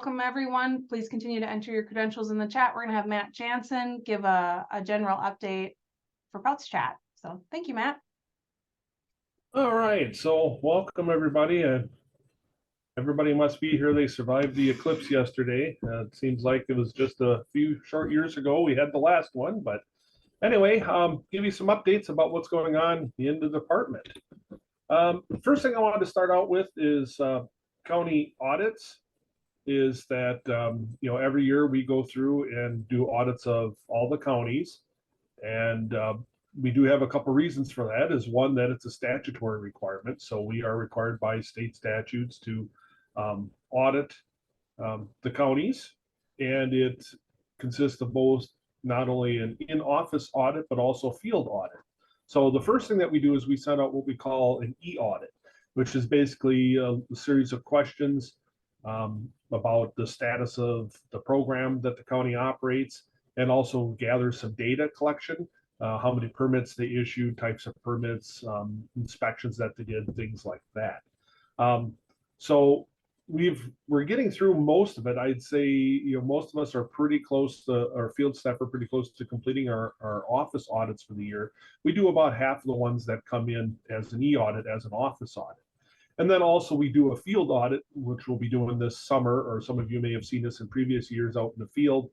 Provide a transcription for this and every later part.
welcome everyone. Please continue to enter your credentials in the chat. We're going to have Matt Jansen give a general update for POWTS chat. So thank you, Matt. All right, so welcome everybody. Everybody must be here. They survived the eclipse yesterday. It seems like it was just a few short years ago we had the last one, but anyway, give you some updates about what's going on in the department. First thing I wanted to start out with is county audits. Is that every year we go through and do audits of all the counties, and we do have a couple reasons for that. Is one, that it's a statutory requirement, so we are required by state statutes to audit the counties, and it consists of both not only an in-office audit but also field audit. So the first thing that we do is we send out what we call an e-audit, which is basically a series of questions about the status of the program that the county operates, and also gather some data collection, how many permits they issued, types of permits, inspections that they did, things like that. So we're getting through most of it. I'd say most of us are pretty close to, our field staff are pretty close to completing our office audits for the year. We do about half of the ones that come in as an e-audit, as an office audit. And then also we do a field audit, which we'll be doing this summer, or some of you may have seen this in previous years out in the field.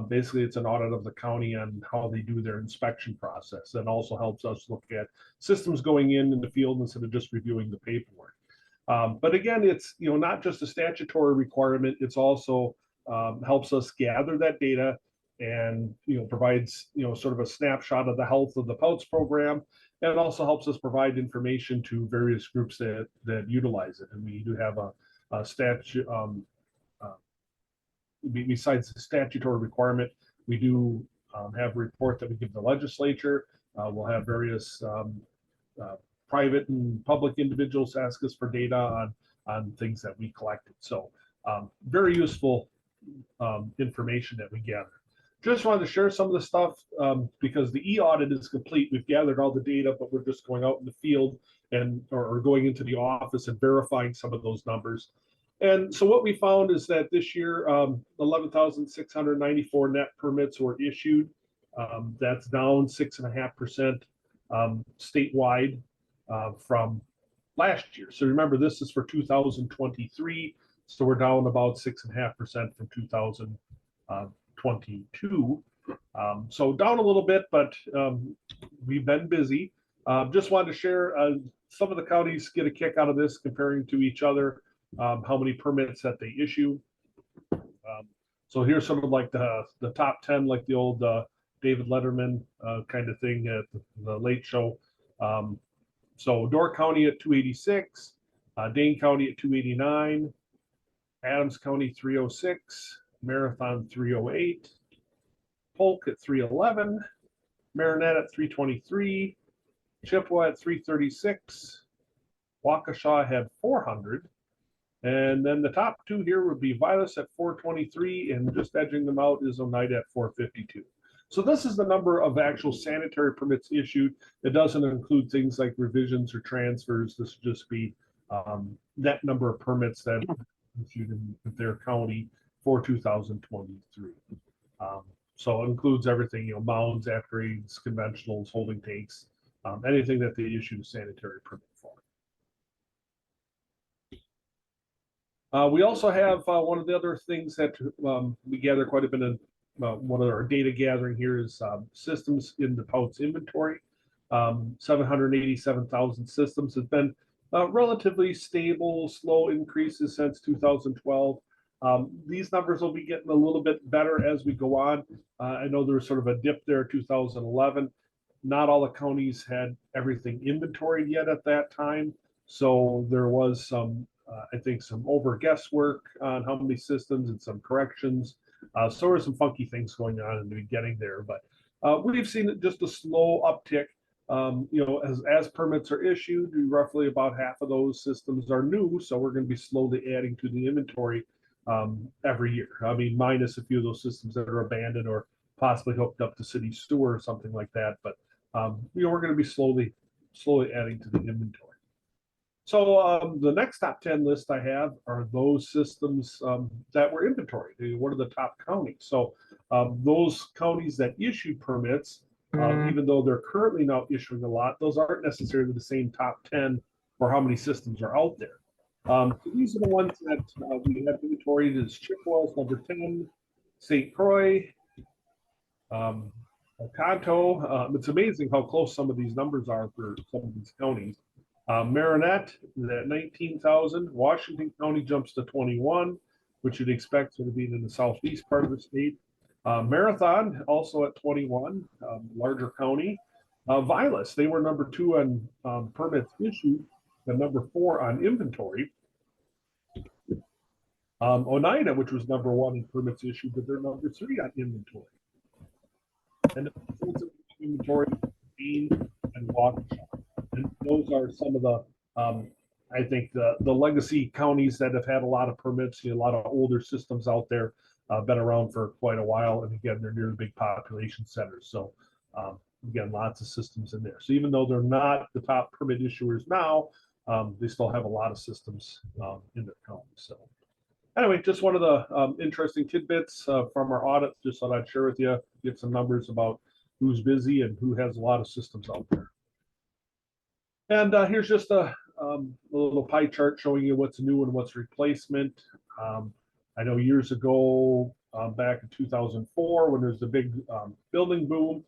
Basically, it's an audit of the county and how they do their inspection process. That also helps us look at systems going in the field instead of just reviewing the paperwork. But again, it's not just a statutory requirement. It's also helps us gather that data and provides sort of a snapshot of the health of the POWTS program. And it also helps us provide information to various groups that utilize it. And we do have a statute, besides the statutory requirement, we do have a report that we give the legislature. We'll have various private and public individuals ask us for data on things that we collected. So very useful information that we gather. Just wanted to share some of the stuff because the e-audit is complete. We've gathered all the data, but we're just going out in the field or going into the office and verifying some of those numbers. And so what we found is that this year, 11,694 net permits were issued. That's down 6.5% statewide from last year. So remember, this is for 2023. So we're down about 6.5% from 2022. So down a little bit, but we've been busy. Just wanted to share some of the counties get a kick out of this, comparing to each other, how many permits that they issue. So here's sort of like the top 10, like the old David Letterman kind of thing at the Late Show. So Door County at 286, Dane County at 289, Adams County 306, Marathon 308, Polk at 311, Marinette at 323, Chippewa at 336, Waukesha had 400, and then the top two here would be Vilas at 423, and just edging them out is Oneida at 452. So this is the number of actual sanitary permits issued. It doesn't include things like revisions or transfers. This would just be net number of permits that issued in their county for 2023. So it includes everything, mounds, upgrades, conventionals, holding tanks, anything that they issued a sanitary permit for. We also have one of the other things that we gather quite a bit of. One of our data gathering here is systems in the POWTS inventory. 787,000 systems has been relatively stable, slow increases since 2012. These numbers will be getting a little bit better as we go on. I know there was sort of a dip there in 2011. Not all the counties had everything inventoried yet at that time. So there was some, I think, some over guesswork on how many systems and some corrections. So there were some funky things going on in the beginning there, but we've seen just a slow uptick. As permits are issued, roughly about half of those systems are new, so we're going to be slowly adding to the inventory every year. I mean, minus a few of those systems that are abandoned or possibly hooked up to city sewer or something like that. But we're going to be slowly adding to the inventory. So the next top 10 list I have are those systems that were inventoried. What are the top counties? So those counties that issued permits, even though they're currently not issuing a lot, those aren't necessarily the same top 10 for how many systems are out there. So these are the ones that we have inventoried as Chippewa's number 10, St. Croix, Kanto. It's amazing how close some of these numbers are for some of these counties. Marinette is at 19,000. Washington County jumps to 21, which you'd expect sort of being in the southeast part of the state. Marathon also at 21, larger county. Vilas, they were number 2 on permits issued, and number 4 on inventory. Oneida, which was number 1 in permits issued, but they're number 3 on inventory. And the inventory, Maine and Waukesha. And those are some of the, I think, the legacy counties that have had a lot of permits, a lot of older systems out there, been around for quite a while. And again, they're near the big population centers. So again, lots of systems in there. So even though they're not the top permit issuers now, they still have a lot of systems in their county. So anyway, just one of the interesting tidbits from our audit, just thought I'd share with you, get some numbers about who's busy and who has a lot of systems out there. And here's just a little pie chart showing you what's new and what's replacement. I know years ago, back in 2004, when there was the big building boom,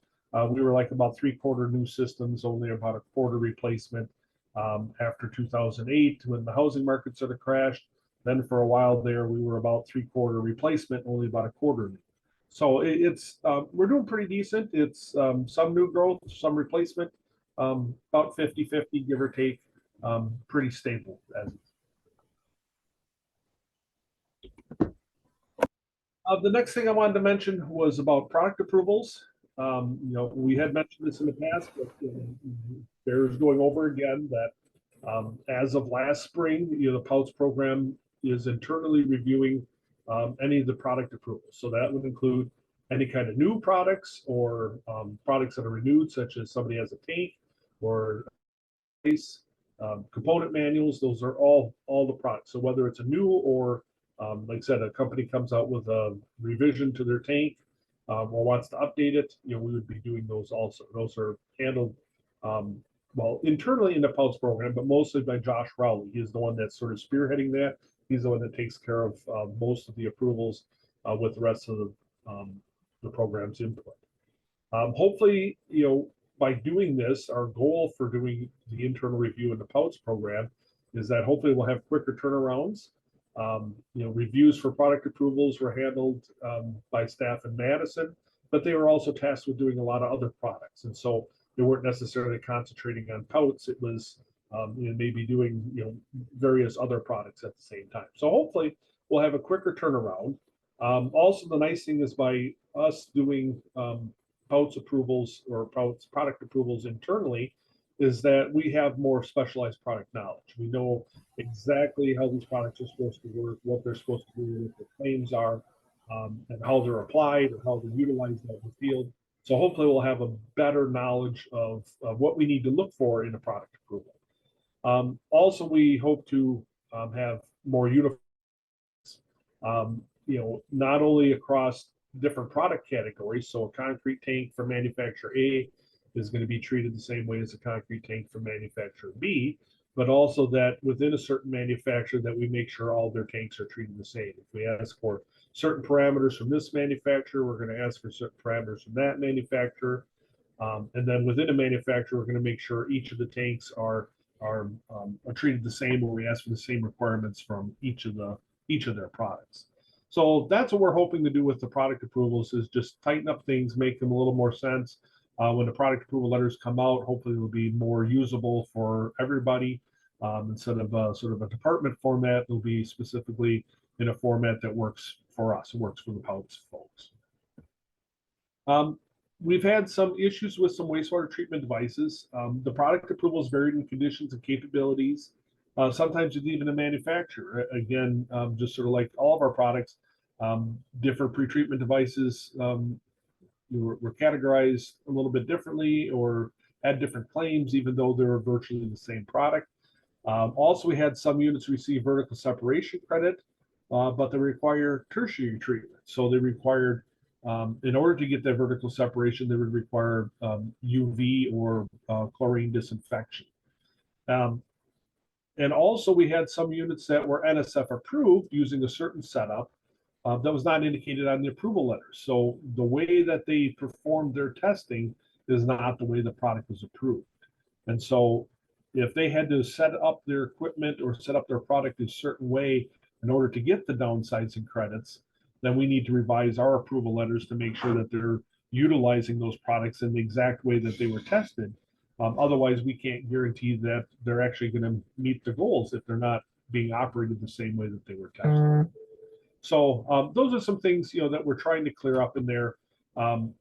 we were like about 3/4 new systems, only about 1/4 replacement. After 2008, when the housing market sort of crashed, then for a while there, we were about 3/4 replacement, only about 1/4 new. So it's we're doing pretty decent. It's some new growth, some replacement, about 50-50, give or take, pretty stable. The next thing I wanted to mention was about product approvals. We had mentioned this in the past, but there's going over again that as of last spring, the POWTS program is internally reviewing any of the product approvals. So that would include any kind of new products or products that are renewed, such as somebody has a tank or component manuals. Those are all the products. So whether it's a new or like I said, a company comes out with a revision to their tank or wants to update it, we would be doing those also. Those are handled well internally in the POWTS program, but mostly by Josh Rowley. He's the one that's sort of spearheading that. He's the one that takes care of most of the approvals with the rest of the program's input. Hopefully, by doing this, our goal for doing the internal review in the POWTS program is that hopefully we'll have quicker turnarounds. Reviews for product approvals were handled by staff in Madison, but they were also tasked with doing a lot of other products. And so they weren't necessarily concentrating on POWTS. It was maybe doing various other products at the same time. So hopefully we'll have a quicker turnaround. Also, the nice thing is by us doing POWTS approvals or POWTS product approvals internally is that we have more specialized product knowledge. We know exactly how these products are supposed to work, what they're supposed to do, what the claims are, and how they're applied or how they're utilized out in the field. So hopefully we'll have a better knowledge of what we need to look for in a product approval. Also, we hope to have more uniform, not only across different product categories. So a concrete tank for manufacturer A is going to be treated the same way as a concrete tank for manufacturer B, but also that within a certain manufacturer that we make sure all their tanks are treated the same. If we ask for certain parameters from this manufacturer, we're going to ask for certain parameters from that manufacturer. And then within a manufacturer, we're going to make sure each of the tanks are treated the same, where we ask for the same requirements from each of their products. So that's what we're hoping to do with the product approvals, is just tighten up things, make them a little more sense. When the product approval letters come out, hopefully it'll be more usable for everybody. Instead of sort of a department format, it'll be specifically in a format that works for us, it works for the POWTS folks. We've had some issues with some wastewater treatment devices. The product approvals varied in conditions and capabilities. Sometimes it's even a manufacturer. Again, just sort of like all of our products, different pretreatment devices were categorized a little bit differently or had different claims, even though they were virtually the same product. Also, we had some units receive vertical separation credit, but they require tertiary treatment. So they required, in order to get that vertical separation, they would require UV or chlorine disinfection. And also, we had some units that were NSF approved using a certain setup that was not indicated on the approval letters. So the way that they performed their testing is not the way the product was approved. And so if they had to set up their equipment or set up their product a certain way in order to get the downsizing credits, then we need to revise our approval letters to make sure that they're utilizing those products in the exact way that they were tested. Otherwise, we can't guarantee that they're actually going to meet the goals if they're not being operated the same way that they were tested. So those are some things, that we're trying to clear up in there.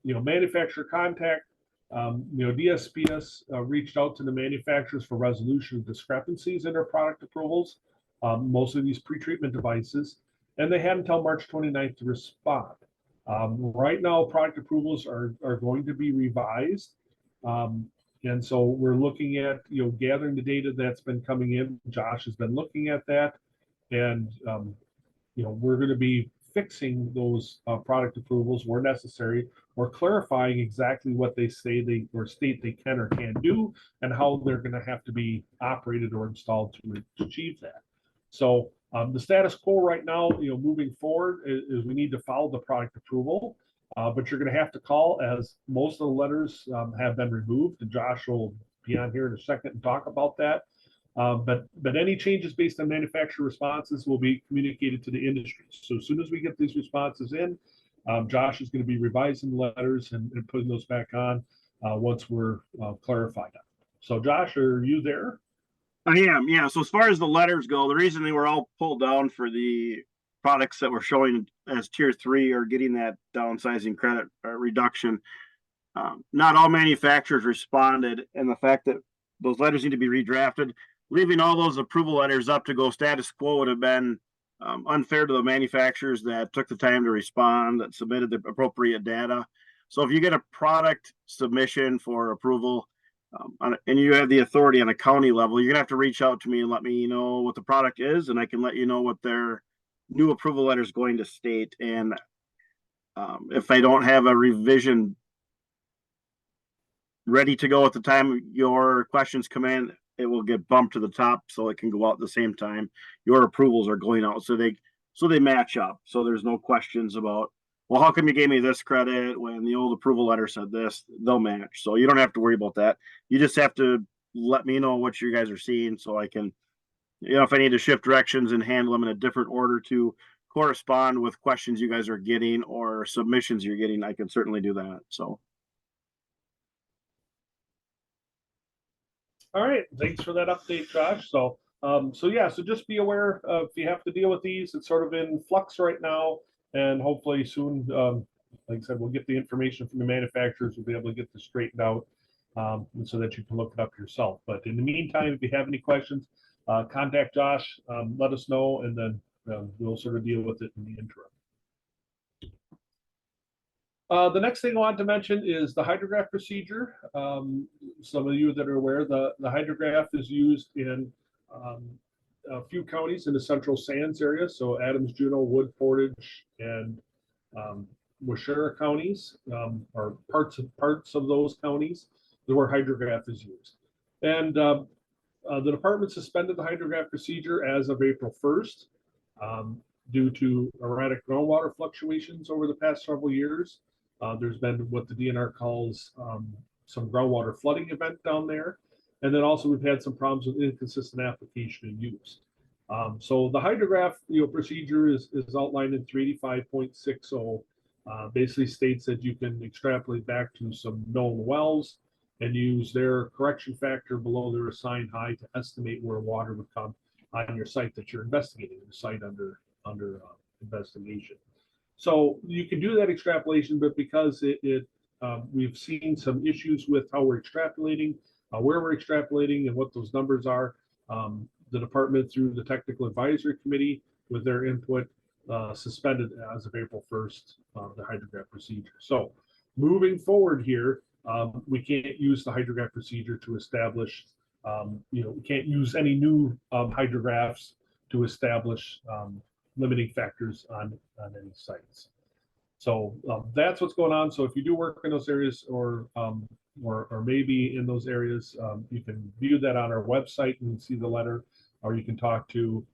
Manufacturer contact, DSPS reached out to the manufacturers for resolution of discrepancies in their product approvals, most of these pre-treatment devices, and they had until March 29th to respond. Right now, product approvals are going to be revised. And so we're looking at, gathering the data that's been coming in. Josh has been looking at that. And, we're going to be fixing those product approvals where necessary, or clarifying exactly what they say they or state they can or can't do, and how they're going to have to be operated or installed to achieve that. So the status quo right now, moving forward, is we need to follow the product approval. But you're going to have to call, as most of the letters have been removed, and Josh will be on here in a second and talk about that. But any changes based on manufacturer responses will be communicated to the industry. So as soon as we get these responses in, Josh is going to be revising the letters and putting those back on once we're clarified. So Josh, are you there? I am, yeah. So as far as the letters go, the reason they were all pulled down for the products that were showing as tier 3 or getting that downsizing credit reduction, not all manufacturers responded, and the fact that those letters need to be redrafted, leaving all those approval letters up to go status quo would have been unfair to the manufacturers that took the time to respond, that submitted the appropriate data. So if you get a product submission for approval, and you have the authority on a county level, you're gonna have to reach out to me and let me know what the product is, and I can let you know what their new approval letter is going to state. And if I don't have a revision ready to go at the time your questions come in, it will get bumped to the top so it can go out at the same time your approvals are going out, so they match up. So there's no questions about, well, how come you gave me this credit when the old approval letter said this? They'll match. So you don't have to worry about that. You just have to let me know what you guys are seeing so I can, if I need to shift directions and handle them in a different order to correspond with questions you guys are getting or submissions you're getting, I can certainly do that. So. All right, thanks for that update, Josh. So just be aware if you have to deal with these. It's sort of in flux right now, and hopefully soon, like I said, we'll get the information from the manufacturers. We'll be able to get this straightened out, and so that you can look it up yourself. But in the meantime, if you have any questions, contact Josh. Let us know, and then we'll sort of deal with it in the interim. The next thing I want to mention is the hydrograph procedure. Some of you that are aware, the hydrograph is used in a few counties in the Central Sands area. So Adams, Juneau, Wood, Portage, and Waushara counties, or parts of those counties where hydrograph is used. And the department suspended the hydrograph procedure as of April 1st due to erratic groundwater fluctuations over the past several years. There's been what the DNR calls some groundwater flooding event down there. And then also we've had some problems with inconsistent application and use. So the hydrograph procedure is outlined in 385.60. Basically states that you can extrapolate back to some known wells and use their correction factor below their assigned height to estimate where water would come on your site that you're investigating, the site under investigation. So you can do that extrapolation, but because we've seen some issues with how we're extrapolating, where we're extrapolating, and what those numbers are, the department, through the technical advisory committee, with their input, suspended as of April 1st the hydrograph procedure. So moving forward here, we can't use the hydrograph procedure to establish We can't use any new hydrographs to establish limiting factors on any sites. So that's what's going on. So if you do work in those areas or maybe in those areas, you can view that on our website and see the letter, or you can talk to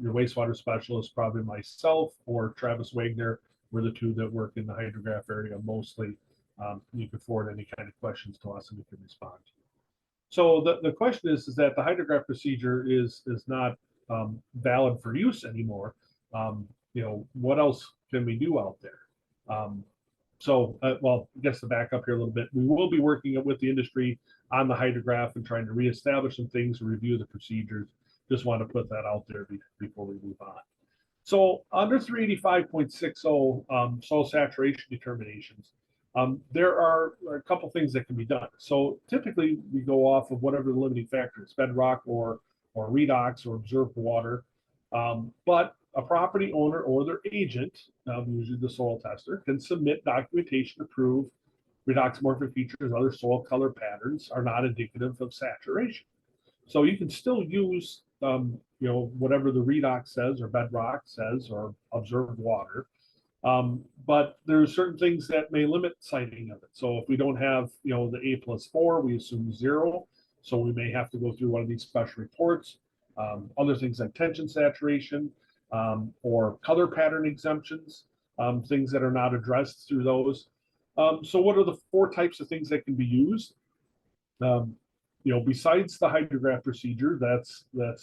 your wastewater specialist, probably myself or Travis Wagner. We're the two that work in the hydrograph area mostly. You can forward any kind of questions to us and we can respond to you. So the question is that the hydrograph procedure is not valid for use anymore. What else can we do out there? Well, I guess to back up here a little bit, we will be working with the industry on the hydrograph and trying to reestablish some things, review the procedures. Just want to put that out there before we move on. So under 385.60 soil saturation determinations, there are a couple things that can be done. So typically we go off of whatever the limiting factor is, bedrock or redox or observed water. But a property owner or their agent, usually the soil tester, can submit documentation to prove redoxamorphic features, other soil color patterns are not indicative of saturation. So you can still use, whatever the redox says or bedrock says or observed water. But there's certain things that may limit citing of it. So if we don't have, the A+4, we assume 0. So we may have to go through one of these special reports. Other things like tension saturation or color pattern exemptions, things that are not addressed through those. So what are the 4 types of things that can be used? Besides the hydrograph procedure, that's the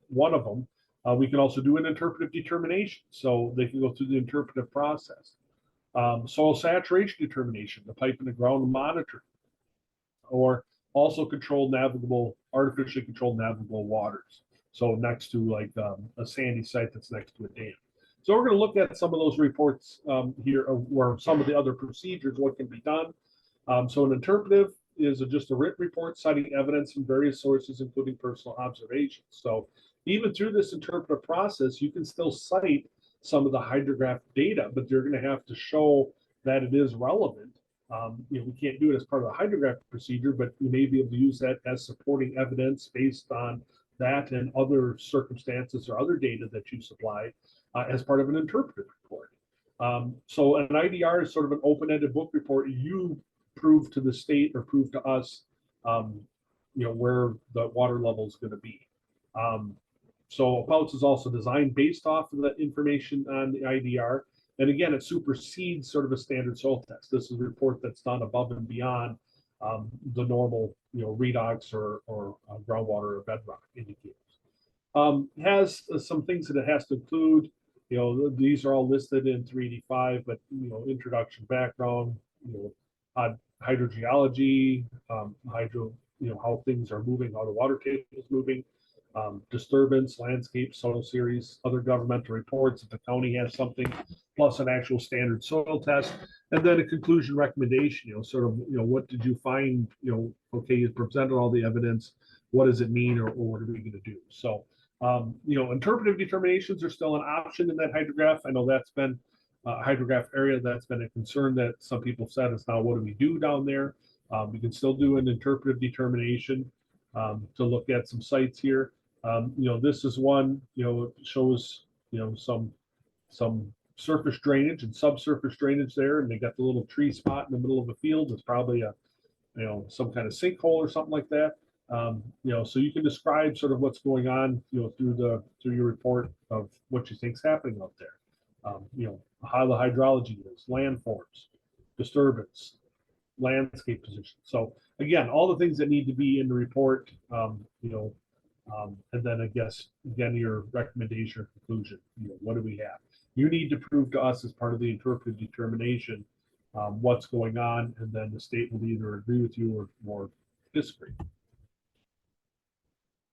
one of them. We can also do an interpretive determination. So they can go through the interpretive process. Soil saturation determination, the pipe in the ground monitoring, or also artificially controlled navigable waters. So next to like a sandy site that's next to a dam. So we're going to look at some of those reports here, or some of the other procedures, what can be done. So an interpretive is just a written report citing evidence from various sources, including personal observations. So even through this interpretive process, you can still cite some of the hydrograph data, but you're going to have to show that it is relevant. We can't do it as part of the hydrograph procedure, but you may be able to use that as supporting evidence based on that and other circumstances or other data that you supply as part of an interpretive report. So an IDR is sort of an open-ended book report. You prove to the state or prove to us, where the water level is going to be. So POWTS is also designed based off of the information on the IDR. And again, it supersedes sort of a standard soil test. This is a report that's done above and beyond the normal, redox or groundwater or bedrock indicators. Has some things that it has to include. These are all listed in 385, but introduction, background, hydrogeology, how things are moving, how the water table is moving, disturbance, landscape, soil series, other governmental reports if the county has something, plus an actual standard soil test, and then a conclusion recommendation. What did you find? Okay, you presented all the evidence. What does it mean, or what are we going to do? So, interpretive determinations are still an option in that hydrograph. I know that's been hydrograph area. That's been a concern that some people said is now, what do we do down there? We can still do an interpretive determination to look at some sites here. This is one, shows, some surface drainage and subsurface drainage there, and they got the little tree spot in the middle of a field. It's probably some kind of sinkhole or something like that. So you can describe sort of what's going on, through your report of what you think is happening out there. How the hydrology is, landforms, disturbance, landscape position. So again, all the things that need to be in the report, and then I guess, again, your recommendation or conclusion, what do we have? You need to prove to us as part of the interpretive determination what's going on, and then the state will either agree with you or disagree.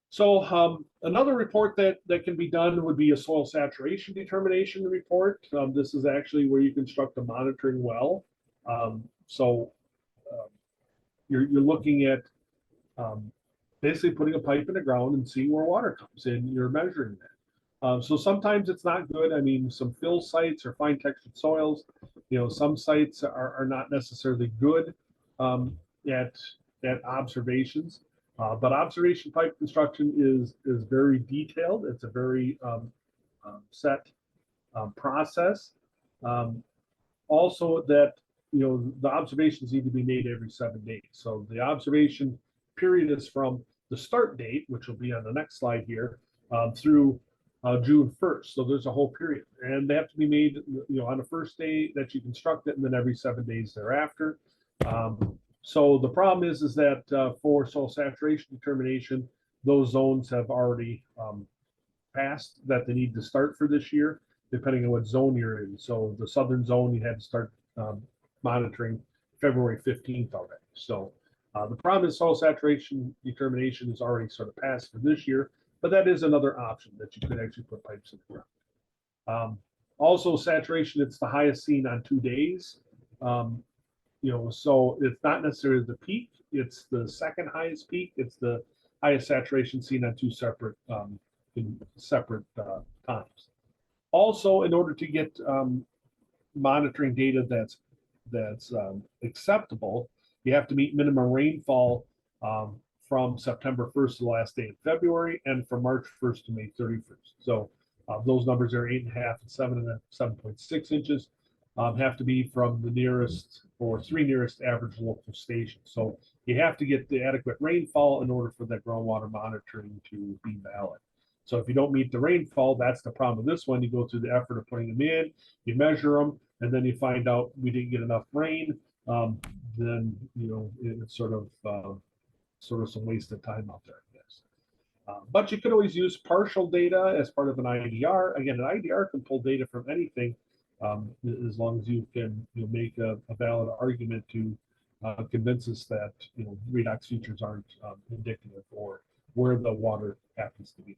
So another report that can be done would be a soil saturation determination report. This is actually where you construct a monitoring well. You're looking at basically putting a pipe in the ground and seeing where water comes in. You're measuring that. So sometimes it's not good. I mean, some fill sites or fine textured soils, some sites are not necessarily good at observations. But observation pipe construction is very detailed. It's a very set process. Also, that the observations need to be made every 7 days. So the observation period is from the start date, which will be on the next slide here, through June 1st. So there's a whole period, and they have to be made on the first day that you construct it, and then every 7 days thereafter. So the problem is that for soil saturation determination, those zones have already passed that they need to start for this year, depending on what zone you're in. So the southern zone, you had to start monitoring February 15th already. So the problem is soil saturation determination is already sort of passed for this year, but that is another option that you could actually put pipes in the ground. Also, saturation, it's the highest seen on 2 days. So it's not necessarily the peak, it's the second highest peak. It's the highest saturation seen on 2 separate times. Also, in order to get monitoring data that's acceptable, you have to meet minimum rainfall from September 1st to the last day of February, and from March 1st to May 31st. So those numbers are 8.5 and 7 and 7.6 inches. Have to be from the nearest or 3 nearest average local stations. So you have to get the adequate rainfall in order for that groundwater monitoring to be valid. So if you don't meet the rainfall, that's the problem with this one. You go through the effort of putting them in, you measure them, and then you find out we didn't get enough rain. Then it's sort of some wasted time out there, I guess. But you could always use partial data as part of an IDR. Again, an IDR can pull data from anything, as long as you can make a valid argument to convince us that redox features aren't indicative or where the water happens to be.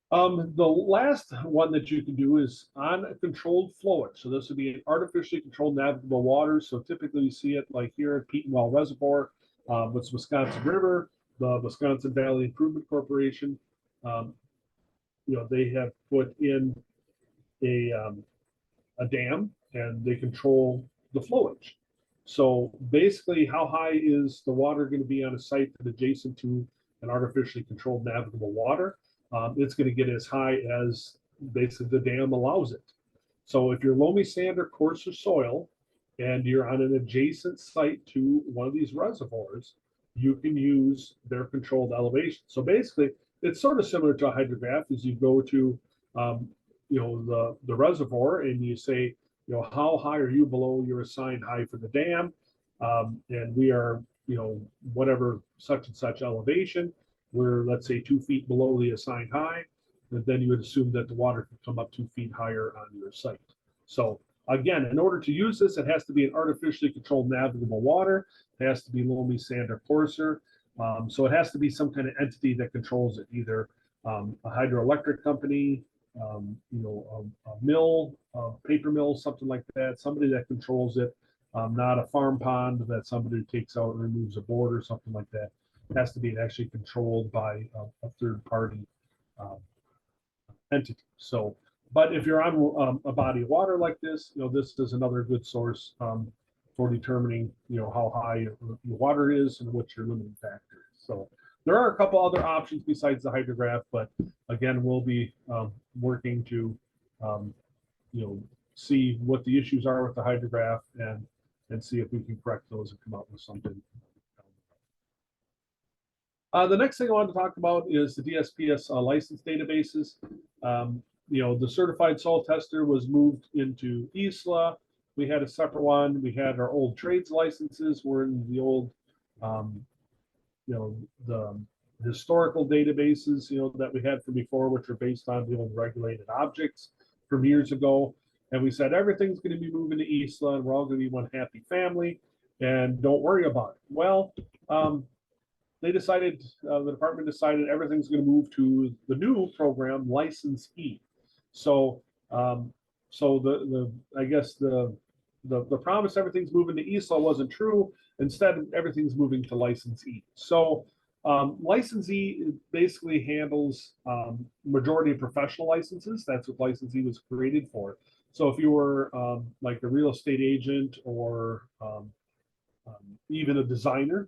The last one that you can do is on a controlled flowage. So this would be an artificially controlled navigable water. So typically you see it like here at Petenwell Reservoir, with Wisconsin River, the Wisconsin Valley Improvement Corporation. They have put in a dam, and they control the flowage. So basically, how high is the water going to be on a site that's adjacent to an artificially controlled navigable water? It's going to get as high as basically the dam allows it. So if you're loamy sand or coarser soil, and you're on an adjacent site to one of these reservoirs, you can use their controlled elevation. So basically, it's sort of similar to a hydrograph. As you go to the reservoir, and you say, how high are you below your assigned height for the dam? And we are, whatever such and such elevation. We're, let's say, 2 feet below the assigned height. And then you would assume that the water can come up 2 feet higher on your site. So again, in order to use this, it has to be an artificially controlled navigable water. It has to be loamy sand or coarser. So it has to be some kind of entity that controls it, either a hydroelectric company, a mill, a paper mill, something like that, somebody that controls it, not a farm pond that somebody takes out and removes a board or something like that. It has to be actually controlled by a third party entity. So, but if you're on a body of water like this, this is another good source for determining, how high your water is and what your limiting factor is. So there are a couple other options besides the hydrograph, but again, we'll be working to, see what the issues are with the hydrograph and see if we can correct those and come up with something. The next thing I wanted to talk about is the DSPS license databases. The certified soil tester was moved into ISLA. We had a separate one. We had our old trades licenses were in the old, the historical databases, that we had from before, which are based on the old regulated objects from years ago. And we said, everything's going to be moving to ISLA, and we're all going to be one happy family, and don't worry about it. Well, they decided, the department decided everything's going to move to the new program, License E. So, I guess the promise everything's moving to ISLA wasn't true. Instead, everything's moving to License E. So, License E basically handles majority of professional licenses. That's what License E was created for. So, if you were like a real estate agent or even a designer,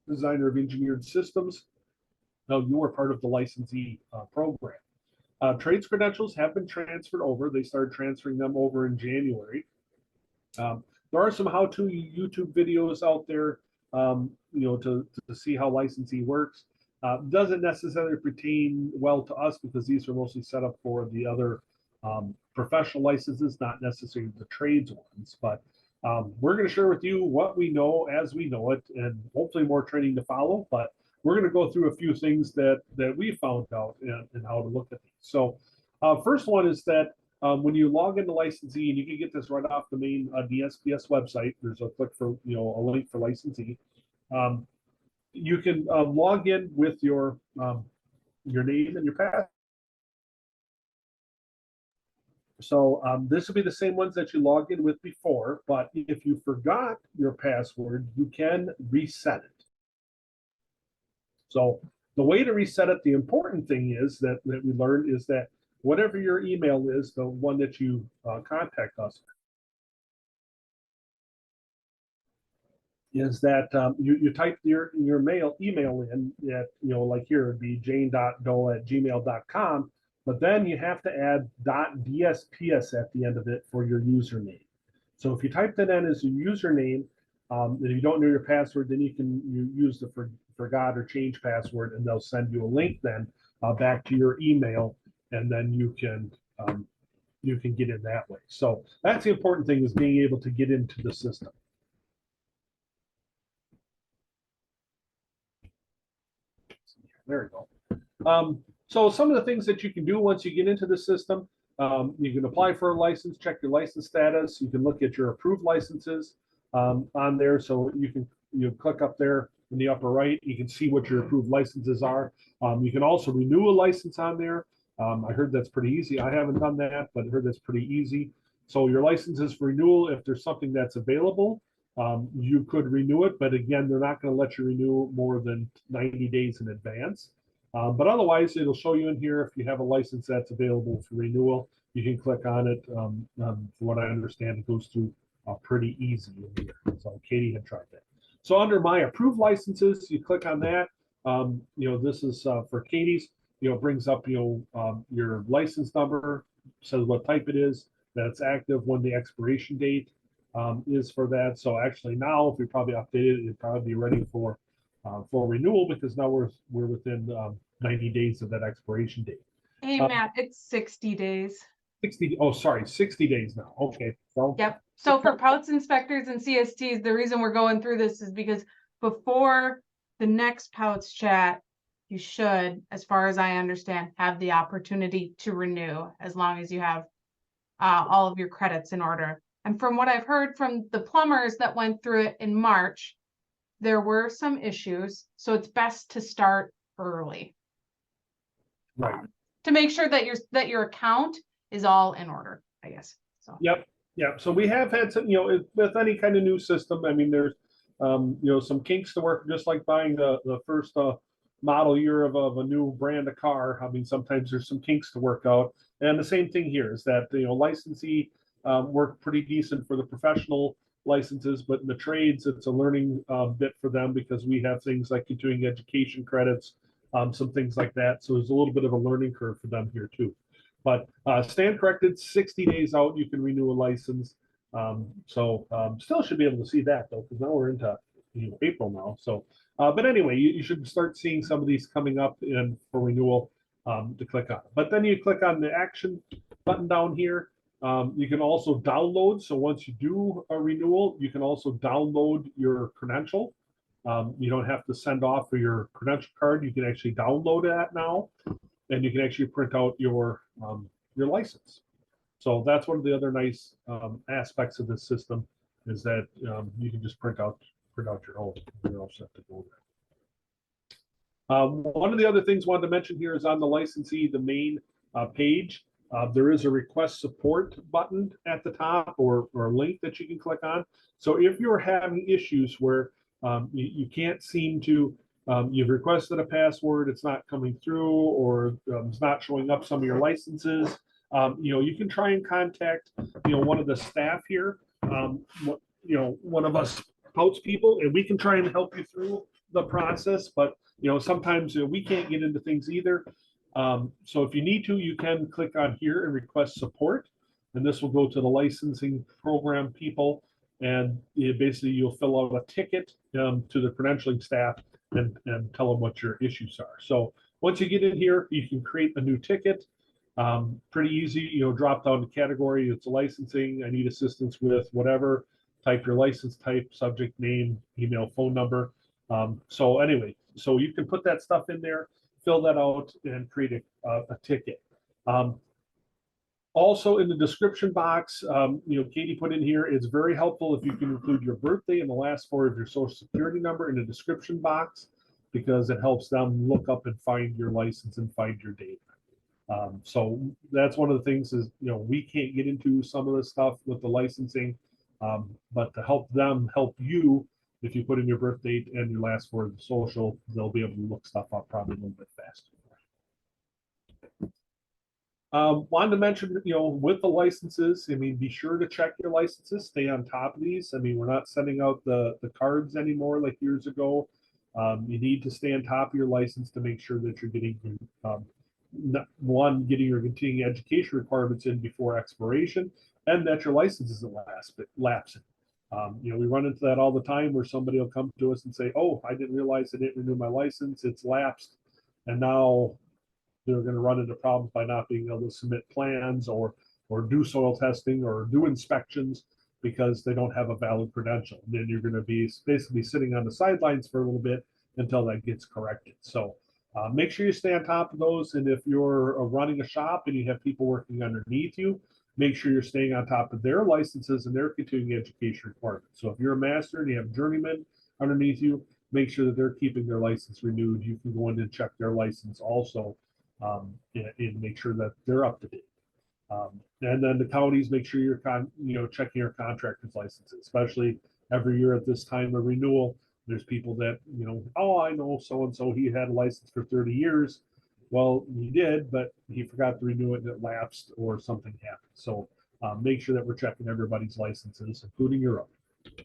designer of engineered systems. Now you are part of the licensee program. Trades credentials have been transferred over. They started transferring them over in January. There are some how-to YouTube videos out there, to see how licensee works. Doesn't necessarily pertain well to us because these are mostly set up for the other professional licenses, not necessarily the trades ones. But we're going to share with you what we know as we know it, and hopefully more training to follow. But we're going to go through a few things that we found out and how to look at these. So first one is that when you log into licensee, and you can get this right off the main DSPS website, there's a click for, a link for licensee. You can log in with your name and your password. So this will be the same ones that you logged in with before, but if you forgot your password, you can reset it. So the way to reset it, the important thing is that we learned is that whatever your email is, the one that you contact us, is that you type your email in at, like here it'd be jane.doe@gmail.com, but then you have to add .dsps at the end of it for your username. So if you type that in as your username, and you don't know your password, then you use the forgot or change password, and they'll send you a link then back to your email, and then you can get in that way. So that's the important thing, is being able to get into the system. There we go. So some of the things that you can do once you get into the system, you can apply for a license, check your license status. You can look at your approved licenses on there. So you click up there in the upper right, you can see what your approved licenses are. You can also renew a license on there. I heard that's pretty easy. I haven't done that, but I heard that's pretty easy. So your license is for renewal. If there's something that's available, you could renew it, but again, they're not going to let you renew more than 90 days in advance. But otherwise, it'll show you in here if you have a license that's available for renewal. You can click on it. From what I understand, it goes through pretty easy in here. So Katie had tried that. So under my approved licenses, you click on that. This is for Katie's. It brings up your license number, says what type it is, that it's active, when the expiration date is for that. So actually now, if we probably updated it, it'd probably be ready for renewal, because now we're within 90 days of that expiration date. Hey, Matt, it's 60 days. 60. Oh, sorry, 60 days now. Okay. So Yep. So for POWTS inspectors and CSTs, the reason we're going through this is because before the next POWTS chat, you should, as far as I understand, have the opportunity to renew as long as you have all of your credits in order. And from what I've heard from the plumbers that went through it in March, there were some issues. So it's best to start early. Right. To make sure that your account is all in order, I guess. So. Yep. So we have had some, with any kind of new system, I mean, there's, some kinks to work, just like buying the first model year of a new brand of car. I mean, sometimes there's some kinks to work out. And the same thing here is that, licensee work pretty decent for the professional licenses, but in the trades, it's a learning bit for them, because we have things like continuing education credits, some things like that. So there's a little bit of a learning curve for them here too. But stand corrected, 60 days out, you can renew a license. Still should be able to see that though, because now we're into April now. So, but anyway, you should start seeing some of these coming up in for renewal to click on. But then you click on the action button down here. You can also download. So once you do a renewal, you can also download your credential. You don't have to send off for your credential card. You can actually download that now, and you can actually print out your license. So that's one of the other nice aspects of this system, is that you can just print out your own. You're all set to go there. One of the other things I wanted to mention here is on the licensee, the main page, there is a request support button at the top, or a link that you can click on. So if you're having issues where you can't seem to, you've requested a password, it's not coming through, or it's not showing up some of your licenses, you can try and contact, one of the staff here, one of us POWTS people, and we can try and help you through the process, but sometimes we can't get into things either. So if you need to, you can click on here and request support, and this will go to the licensing program people, and basically you'll fill out a ticket to the credentialing staff and tell them what your issues are. So once you get in here, you can create a new ticket. Pretty easy, drop down the category. It's licensing. I need assistance with whatever. Type your license type, subject name, email, phone number. So anyway, so you can put that stuff in there, fill that out, and create a ticket. Also in the description box, Katie put in here, it's very helpful if you can include your birthday and the last four of your social security number in the description box, because it helps them look up and find your license and find your data. So that's one of the things is, we can't get into some of the stuff with the licensing, but to help them help you, if you put in your birth date and your last four of the social, they'll be able to look stuff up probably a little bit faster. Wanted to mention, with the licenses, be sure to check your licenses, stay on top of these. We're not sending out the cards anymore like years ago. You need to stay on top of your license to make sure that you're getting, getting your continuing education requirements in before expiration, and that your license isn't lapsing. We run into that all the time where somebody will come to us and say, oh, I didn't realize I didn't renew my license, it's lapsed, and now they're going to run into problems by not being able to submit plans or do soil testing or do inspections because they don't have a valid credential. And then you're going to be basically sitting on the sidelines for a little bit until that gets corrected. So make sure you stay on top of those. And if you're running a shop and you have people working underneath you, make sure you're staying on top of their licenses and their continuing education requirements. So if you're a master and you have journeymen underneath you, make sure that they're keeping their license renewed. You can go in and check their license also. And make sure that they're up to date. And then the counties, make sure you're checking your contractors' licenses, especially every year at this time of renewal. There's people that, oh, I know so-and-so, he had a license for 30 years. Well, he did, but he forgot to renew it and it lapsed or something happened. So make sure that we're checking everybody's licenses, including your own.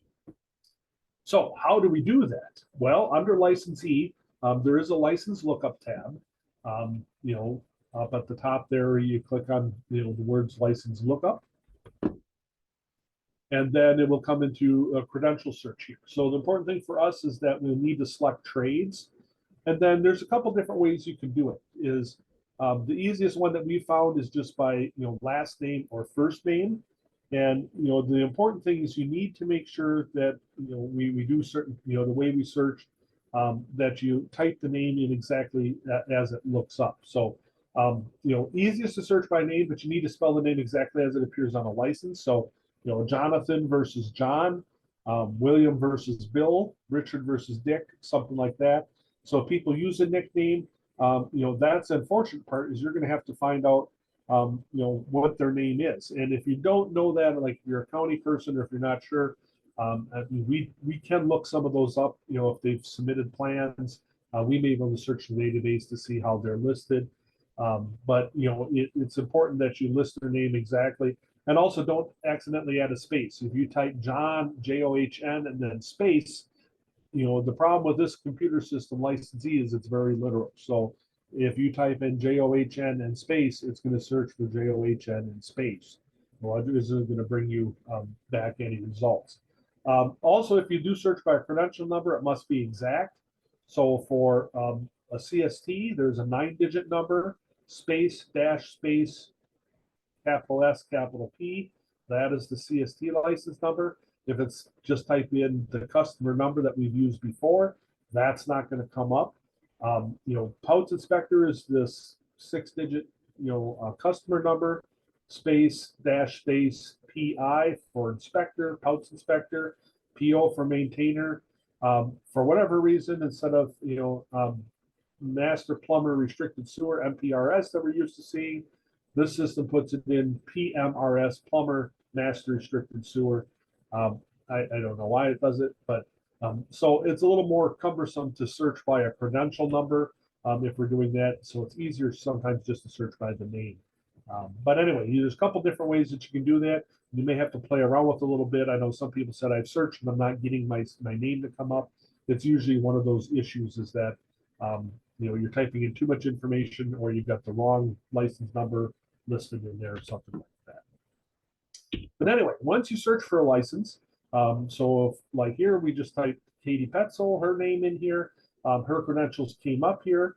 So how do we do that? Well, under licensee, there is a license lookup tab. Up at the top there, you click on the words license lookup, and then it will come into a credential search here. So the important thing for us is that we need to select trades, and then there's a couple different ways you can do it. Is the easiest one that we found is just by last name or first name, and the important thing is you need to make sure that we do certain the way we search. That you type the name in exactly as it looks up. So, easiest to search by name, but you need to spell the name exactly as it appears on a license. So, Jonathan versus John, William versus Bill, Richard versus Dick, something like that. So if people use a nickname, that's the unfortunate part is you're going to have to find out, what their name is. And if you don't know that, like you're a county person or if you're not sure, we can look some of those up, if they've submitted plans, we may be able to search the database to see how they're listed. But it's important that you list their name exactly, and also don't accidentally add a space. If you type John, John, and then space, the problem with this computer system licensee is it's very literal. So if you type in John and space, it's going to search for John and space. Well, it isn't going to bring you back any results. Also, if you do search by a credential number, it must be exact. So for a CST, there's a 9-digit number, space, dash, space, capital S, capital P. That is the CST license number. If it's just type in the customer number that we've used before, that's not going to come up. POWTS inspector is this 6-digit, customer number, space, dash, space, PI for inspector, POWTS inspector, PO for maintainer. For whatever reason, instead of master plumber restricted sewer MPRS that we're used to seeing, this system puts it in PMRS plumber master restricted sewer. I don't know why it does it, but so it's a little more cumbersome to search by a credential number if we're doing that. So it's easier sometimes just to search by the name. But anyway, there's a couple different ways that you can do that. You may have to play around with a little bit. I know some people said I've searched and I'm not getting my name to come up. it's usually one of those issues is that, you're typing in too much information or you've got the wrong license number listed in there or something like that. But anyway, once you search for a license, so if, like here, we just typed Katie Petzel, her name in here, her credentials came up here,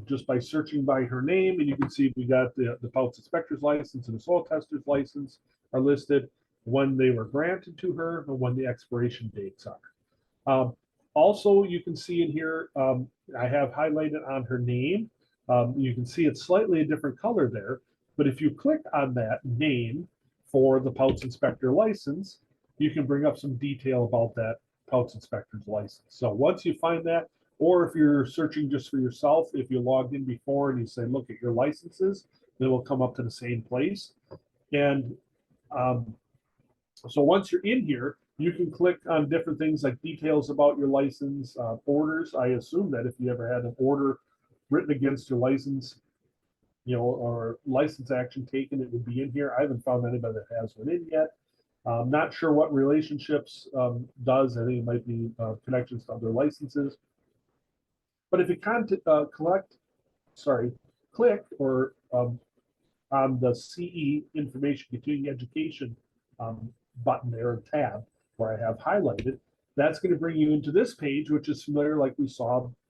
just by searching by her name, and you can see we got the POWTS inspector's license and the soil tester's license are listed, when they were granted to her, and when the expiration dates are. Also, you can see in here, I have highlighted on her name. You can see it's slightly a different color there, but if you click on that name for the POWTS inspector license, you can bring up some detail about that POWTS inspector's license. So once you find that, or if you're searching just for yourself, if you logged in before and you say, look at your licenses, they will come up to the same place. And so once you're in here, you can click on different things like details about your license, orders. I assume that if you ever had an order written against your license, or license action taken, it would be in here. I haven't found anybody that has one in yet. Not sure what relationships does. I think it might be connections to other licenses. But if you click or on the CE information continuing education button there, tab where I have highlighted, that's going to bring you into this page, which is familiar like we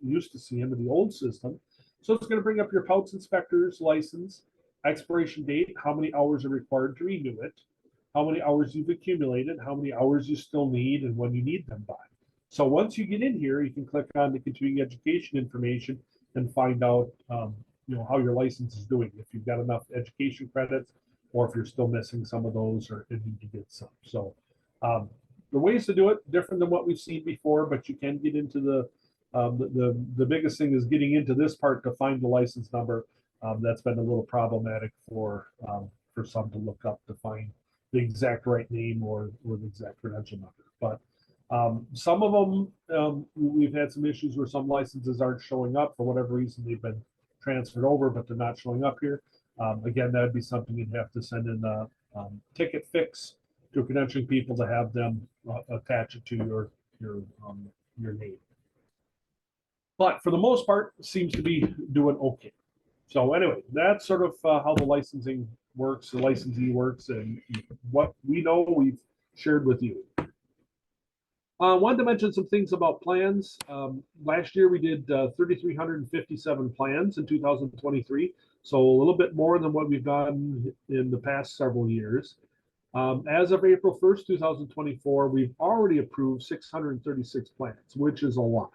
used to see in the old system. So it's going to bring up your POWTS inspector's license, expiration date, how many hours are required to renew it, how many hours you've accumulated, how many hours you still need, and when you need them by. So once you get in here, you can click on the continuing education information and find out how your license is doing, if you've got enough education credits, or if you're still missing some of those or need to get some. So the ways to do it different than what we've seen before, but you can get into the biggest thing is getting into this part to find the license number. That's been a little problematic for some to look up to find the exact right name or the exact credential number. But some of them, we've had some issues where some licenses aren't showing up for whatever reason. They've been transferred over, but they're not showing up here. Again, that'd be something you'd have to send in a ticket fix to credentialing people to have them attach it to your name. But for the most part, it seems to be doing okay. So anyway, that's sort of how the licensing works, the licensee works, and what we know we've shared with you. Wanted to mention some things about plans. Last year we did 3,357 plans in 2023, so a little bit more than what we've done in the past several years. As of April 1st, 2024, we've already approved 636 plans, which is a lot.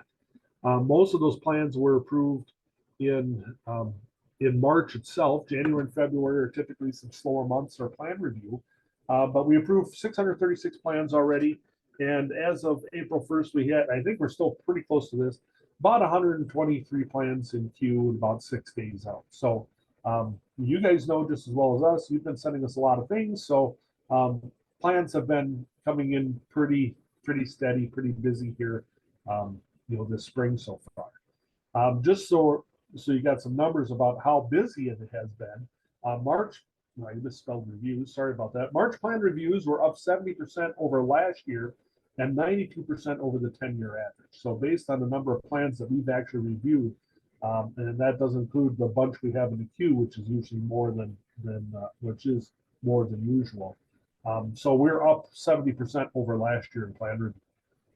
Most of those plans were approved in March itself. January and February are typically some slower months for plan review, but we approved 636 plans already. And as of April 1st, we had, I think we're still pretty close to this, about 123 plans in queue in about 6 days out. So you guys know just as well as us, you've been sending us a lot of things. So plans have been coming in pretty steady, pretty busy here, this spring so far. Just so you got some numbers about how busy it has been. March, I misspelled reviews, sorry about that. March plan reviews were up 70% over last year and 92% over the 10-year average. So based on the number of plans that we've actually reviewed, and that doesn't include the bunch we have in the queue, which is usually more than usual. So we're up 70% over last year in plan review.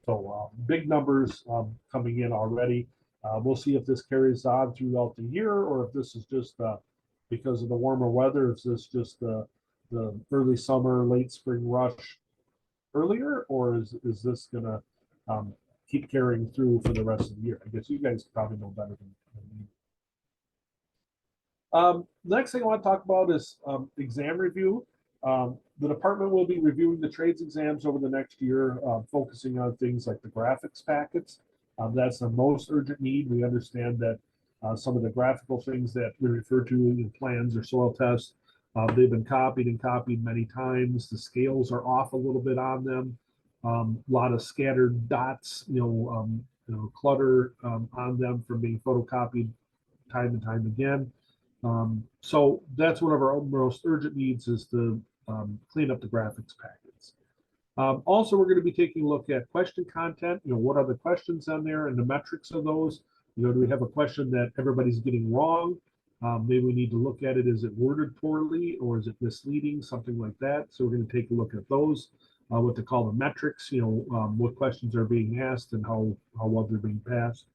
So big numbers coming in already. We'll see if this carries on throughout the year, or if this is just because of the warmer weather. Is this just the early summer, late spring rush earlier, or is this gonna keep carrying through for the rest of the year? I guess you guys probably know better than me. Next thing I want to talk about is exam review. The department will be reviewing the trades exams over the next year, focusing on things like the graphics packets. That's the most urgent need. We understand that some of the graphical things that we refer to in plans or soil tests, they've been copied and copied many times. The scales are off a little bit on them. A lot of scattered dots, clutter on them from being photocopied time and time again. So that's one of our most urgent needs, is to clean up the graphics packets. Also, we're going to be taking a look at question content. What are the questions on there and the metrics of those? Do we have a question that everybody's getting wrong? Maybe we need to look at it. Is it worded poorly or is it misleading? Something like that. So we're going to take a look at those, what they call the metrics, what questions are being asked and how well they're being passed,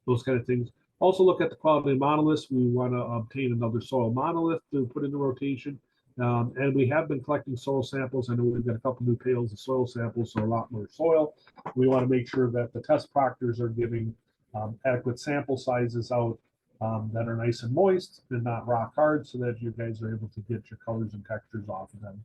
those kind of things. Also look at the quality of monoliths. We want to obtain another soil monolith to put into rotation. And we have been collecting soil samples. I know we've got a couple new pails of soil samples, so a lot more soil. We want to make sure that the test proctors are giving adequate sample sizes out that are nice and moist and not rock hard, so that you guys are able to get your colors and textures off of them.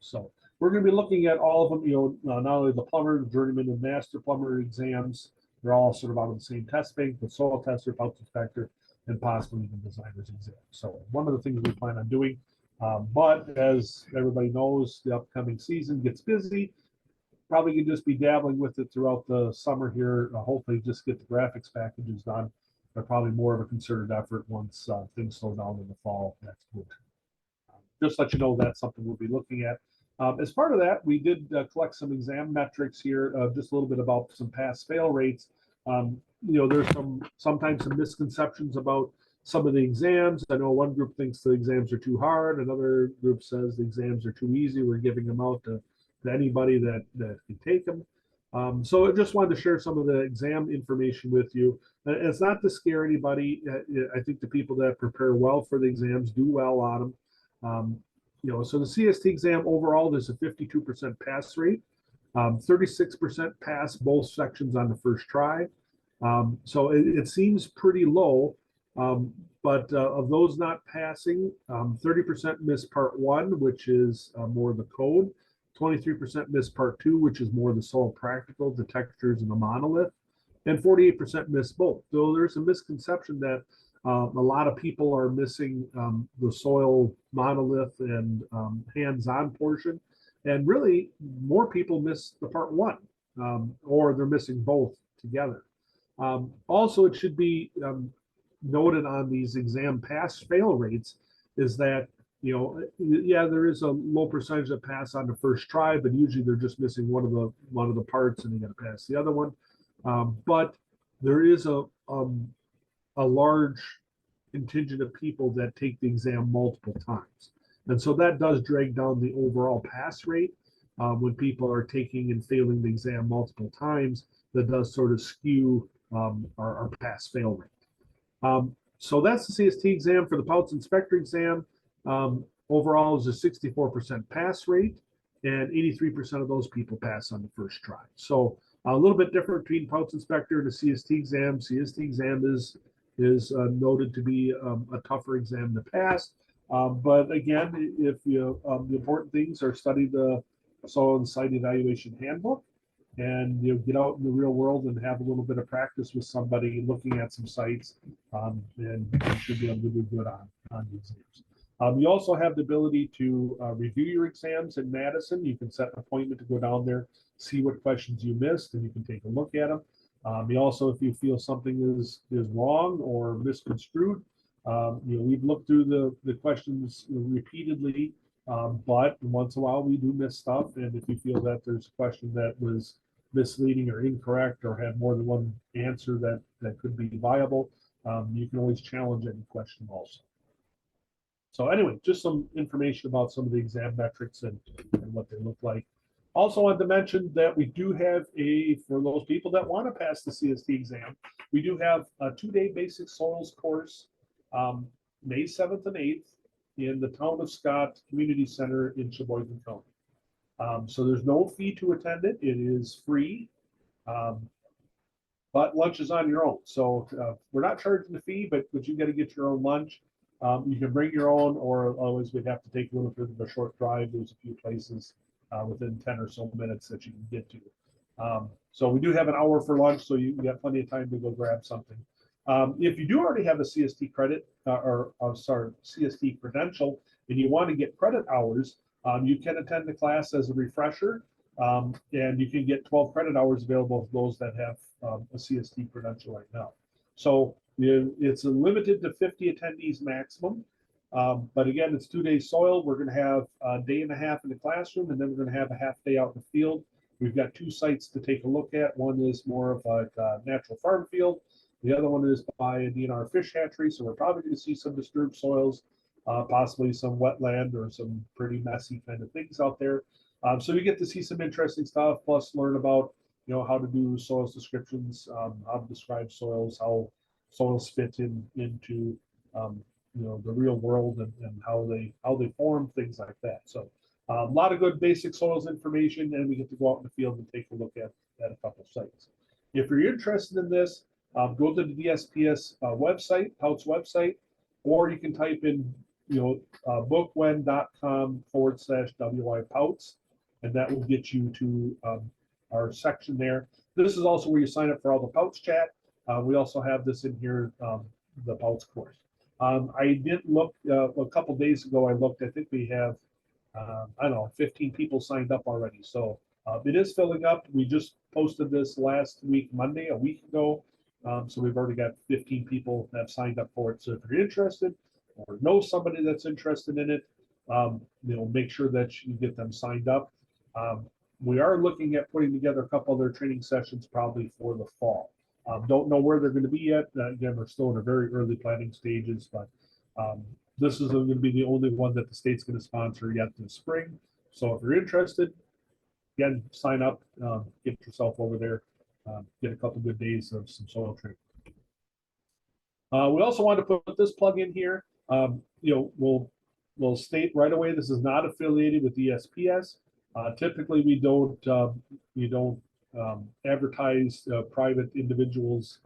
So we're going to be looking at all of them, not only the plumber, the journeyman, and master plumber exams. They're all sort of out of the same test bank, the soil tester, POWTS inspector, and possibly even designer's exam. So one of the things we plan on doing, but as everybody knows, the upcoming season gets busy. Probably can just be dabbling with it throughout the summer here. Hopefully just get the graphics packages done, but probably more of a concerted effort once things slow down in the fall next winter. Just let you know that's something we'll be looking at. As part of that, we did collect some exam metrics here, just a little bit about some pass-fail rates. There's sometimes some misconceptions about some of the exams. I know one group thinks the exams are too hard. Another group says the exams are too easy. We're giving them out to anybody that can take them. So I just wanted to share some of the exam information with you. It's not to scare anybody. I think the people that prepare well for the exams do well on them. So the CST exam overall, there's a 52% pass rate, 36% pass both sections on the first try. So it seems pretty low, but of those not passing, 30% miss part one, which is more the code, 23% miss part two, which is more the soil practical, the textures and the monolith, and 48% miss both. So there's a misconception that a lot of people are missing the soil monolith and hands-on portion, and really more people miss the part one, or they're missing both together. Also, it should be noted on these exam pass-fail rates is that there is a low percentage that pass on the first try, but usually they're just missing one of the parts and they got to pass the other one. But there is a large contingent of people that take the exam multiple times. And so that does drag down the overall pass rate. When people are taking and failing the exam multiple times, that does sort of skew our pass-fail rate. So that's the CST exam. For the POWTS inspector exam, overall is a 64% pass rate, and 83% of those people pass on the first try. So a little bit different between POWTS inspector and the CST exam. CST exam is noted to be a tougher exam to pass. But again, if the important things are study the soil and site evaluation handbook, and get out in the real world and have a little bit of practice with somebody looking at some sites, and you should be able to do good on the exams. You also have the ability to review your exams in Madison. You can set an appointment to go down there, see what questions you missed, and you can take a look at them. You also, if you feel something is wrong or misconstrued, we've looked through the questions repeatedly, but once in a while we do miss stuff. And if you feel that there's a question that was misleading or incorrect or had more than one answer that could be viable, you can always challenge any question also. So anyway, just some information about some of the exam metrics and what they look like. Also wanted to mention that we do have for those people that want to pass the CST exam, we do have a 2-day basic soils course, May 7th and 8th in the Town of Scott Community Center in Sheboygan County. So there's no fee to attend it. It is free, but lunch is on your own. So we're not charging the fee, but you got to get your own lunch. You can bring your own, or otherwise we'd have to take a little bit of a short drive. There's a few places within 10 or so minutes that you can get to. So we do have an hour for lunch, so you got plenty of time to go grab something. If you do already have a CST credit, CST credential, and you want to get credit hours, you can attend the class as a refresher, and you can get 12 credit hours available for those that have a CST credential right now. So it's limited to 50 attendees maximum. But again, it's 2 days soil. We're going to have a day and a half in the classroom, and then we're going to have a half day out in the field. We've got 2 sites to take a look at. One is more of a natural farm field. The other one is by a DNR fish hatchery. So we're probably going to see some disturbed soils, possibly some wetland or some pretty messy kind of things out there. So we get to see some interesting stuff, plus learn about, you know, how to do soils descriptions, how to describe soils, how soils fit into you know, the real world, and how they form, things like that. So a lot of good basic soils information, and we get to go out in the field and take a look at a couple of sites. If you're interested in this, go to the DSPS website, POWTS website, or you can type in, you know, bookwen.com/WI POWTS, and that will get you to our section there. This is also where you sign up for all the POWTS chat. We also have this in here, the POWTS course. I did look a couple days ago. I looked. I think we have, I don't know, 15 people signed up already. So it is filling up. We just posted this last week, Monday, a week ago. So we've already got 15 people that have signed up for it. So if you're interested or know somebody that's interested in it, you know, make sure that you get them signed up. We are looking at putting together a couple other training sessions probably for the fall. Don't know where they're going to be yet. Again, we're still in the very early planning stages, but this is going to be the only one that the state's going to sponsor yet this spring. So if you're interested, again, sign up, get yourself over there, get a couple good days of some soil training. We also want to put this plug in here. You know, we'll state right away, this is not affiliated with ESPS. Typically, we don't advertise private individuals'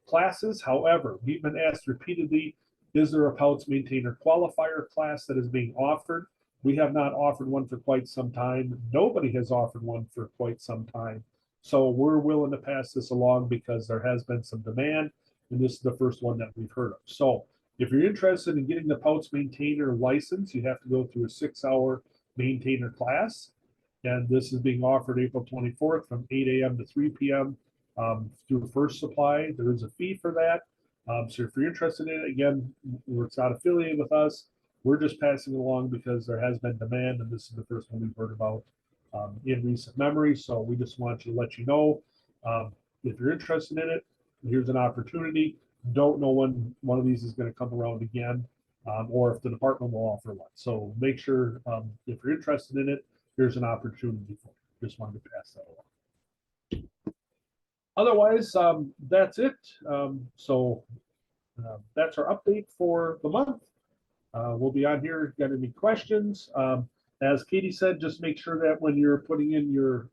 classes. However, we've been asked repeatedly, is there a POWTS maintainer qualifier class that is being offered? We have not offered one for quite some time. Nobody has offered one for quite some time. So we're willing to pass this along because there has been some demand, and this is the first one that we've heard of. So if you're interested in getting the POWTS maintainer license, you have to go through a 6-hour maintainer class. And this is being offered April 24th from 8 a.m. to 3 p.m. Through First Supply. There is a fee for that. So if you're interested in it, again, it's not affiliated with us. We're just passing it along because there has been demand, and this is the first one we've heard about in recent memory. So we just want to let you know, if you're interested in it, here's an opportunity. Don't know when one of these is going to come around again, or if the department will offer one. So make sure, if you're interested in it, here's an opportunity for you. Just wanted to pass that along. Otherwise, that's it. That's our update for the month. We'll be on here. Got any questions? As Katie said, just make sure that when you're putting in your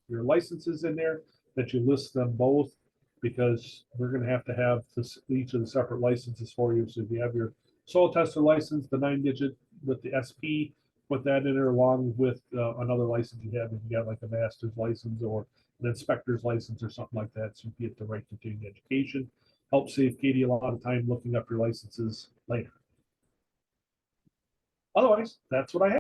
licenses in there, that you list them both, because we're going to have this, each of the separate licenses for you. So if you have your soil tester license, the 9-digit with the SP, put that in there along with another license you have. If you got like a master's license or an inspector's license or something like that, so you get the right continuing education. Help save Katie a lot of time looking up your licenses later. Otherwise, that's what I have.